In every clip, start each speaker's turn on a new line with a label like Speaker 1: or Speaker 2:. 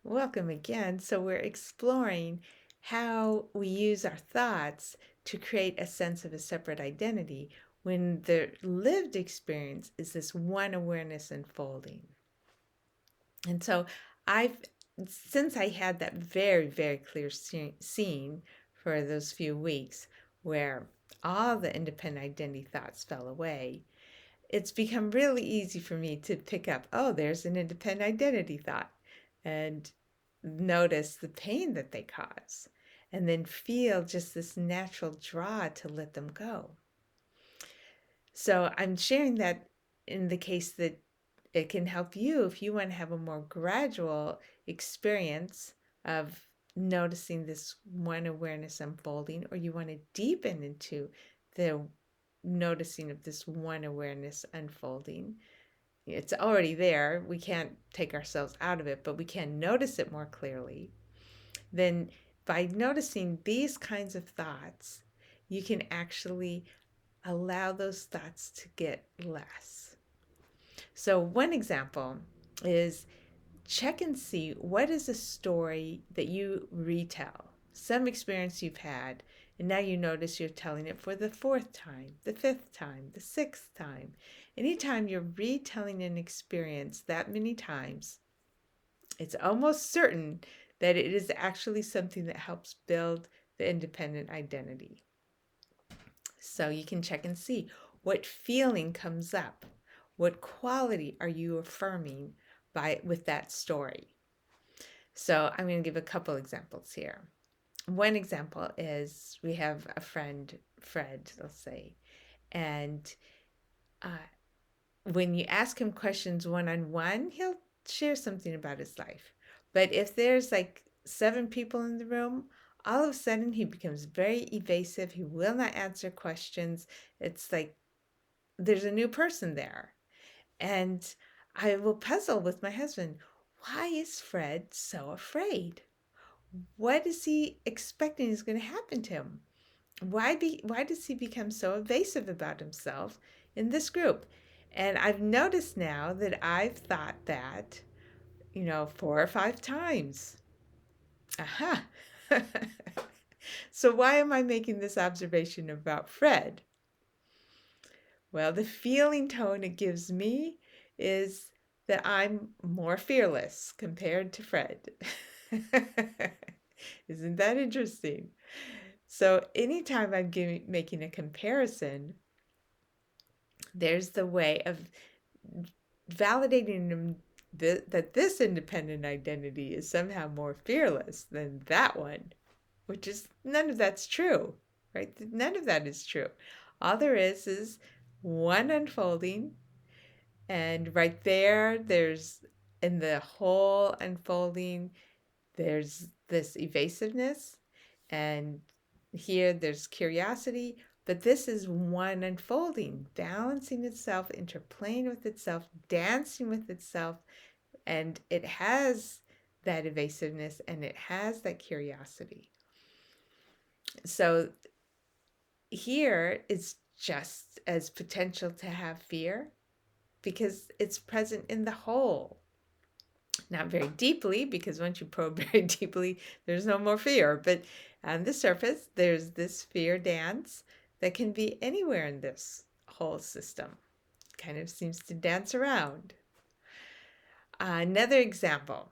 Speaker 1: Welcome again. So, we're exploring how we use our thoughts to create a sense of a separate identity when the lived experience is this one awareness unfolding. And so, I've, since I had that very, very clear scene for those few weeks where all the independent identity thoughts fell away, it's become really easy for me to pick up, oh, there's an independent identity thought, and notice the pain that they cause, and then feel just this natural draw to let them go. So I'm sharing that in the case that it can help you if you want to have a more gradual experience of noticing this one awareness unfolding, or you want to deepen into the noticing of this one awareness unfolding. It's already there. We can't take ourselves out of it, but we can notice it more clearly. Then, by noticing these kinds of thoughts, you can actually allow those thoughts to get less. So, one example is check and see what is a story that you retell, some experience you've had, and now you notice you're telling it for the fourth time, the fifth time, the sixth time. Anytime you're retelling an experience that many times, it's almost certain that it is actually something that helps build the independent identity. So you can check and see what feeling comes up. What quality are you affirming with that story? So I'm going to give a couple examples here. One example is we have a friend, Fred, let's say, and uh, when you ask him questions one-on-one, he'll share something about his life. But if there's like 7 people in the room, all of a sudden he becomes very evasive. He will not answer questions. It's like there's a new person there. And I will puzzle with my husband. Why is Fred so afraid? What is he expecting is going to happen to him? Why does he become so evasive about himself in this group? And I've noticed now that I've thought that, 4 or 5 times. Aha. So why am I making this observation about Fred? Well, the feeling tone it gives me is that I'm more fearless compared to Fred. Isn't that interesting? So anytime I'm making a comparison, there's the way of validating that this independent identity is somehow more fearless than that one, which is none of that's true, right? None of that is true. All there is one unfolding, and right there's in the whole unfolding, there's this evasiveness, and here there's curiosity, but this is one unfolding, balancing itself, interplaying with itself, dancing with itself, and it has that evasiveness and it has that curiosity. So here it's just as potential to have fear because it's present in the whole. Not very deeply, because once you probe very deeply, there's no more fear. But on the surface, there's this fear dance that can be anywhere in this whole system. Kind of seems to dance around. Another example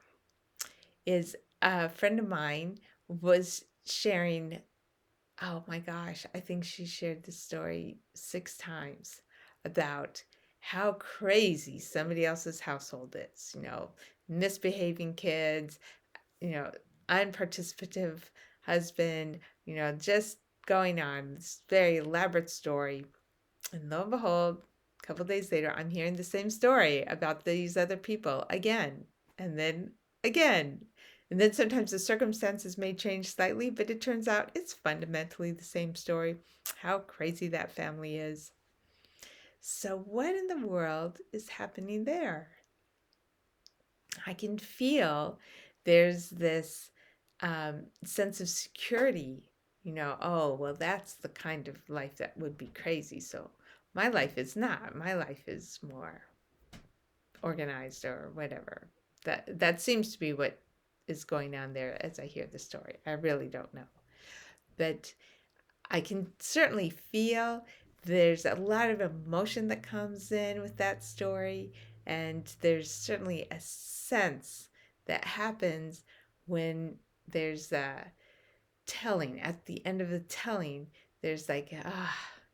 Speaker 1: is a friend of mine was sharing, oh my gosh, I think she shared this story 6 times about how crazy somebody else's household is, misbehaving kids, you know, unparticipative husband, just going on this very elaborate story. And lo and behold, a couple days later, I'm hearing the same story about these other people again, and then again. And then sometimes the circumstances may change slightly, but it turns out it's fundamentally the same story. How crazy that family is. So, what in the world is happening there? I can feel there's this sense of security, oh, well, that's the kind of life that would be crazy. So my life is not. My life is more organized or whatever. That seems to be what is going on there as I hear the story. I really don't know. But I can certainly feel there's a lot of emotion that comes in with that story, and there's certainly a sense that happens when there's a telling. At the end of the telling, there's like,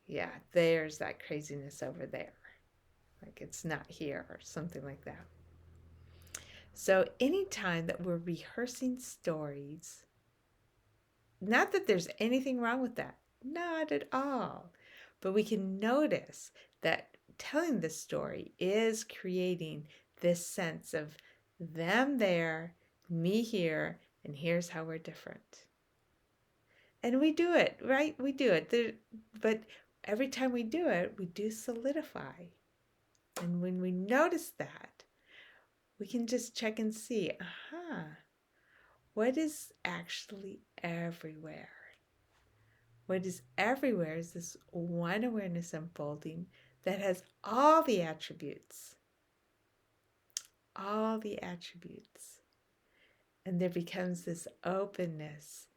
Speaker 1: yeah, there's that craziness over there. Like it's not here or something like that. So, anytime that we're rehearsing stories, not that there's anything wrong with that, not at all. But we can notice that telling the story is creating this sense of them there, me here, and here's how we're different. And we do it, right? We do it. But every time we do it, we do solidify. And when we notice that, we can just check and see, what is actually everywhere? What is everywhere is this one awareness unfolding that has all the attributes. All the attributes. And there becomes this openness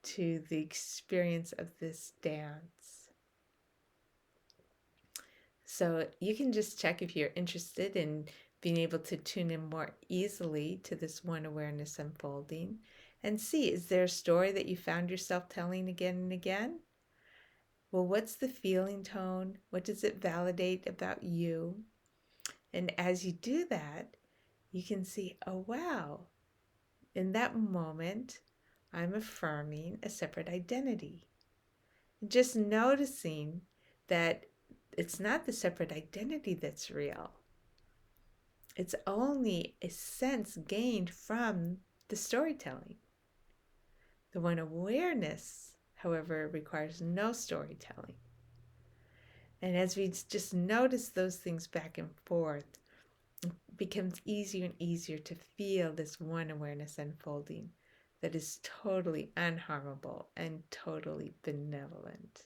Speaker 1: to the experience of this dance. So you can just check if you're interested in being able to tune in more easily to this one awareness unfolding and see, is there a story that you found yourself telling again and again? Well, what's the feeling tone? What does it validate about you? And as you do that, you can see, oh, wow, in that moment, I'm affirming a separate identity. Just noticing that it's not the separate identity that's real. It's only a sense gained from the storytelling. The one awareness, however, requires no storytelling. And as we just notice those things back and forth, it becomes easier and easier to feel this one awareness unfolding that is totally unharmable and totally benevolent.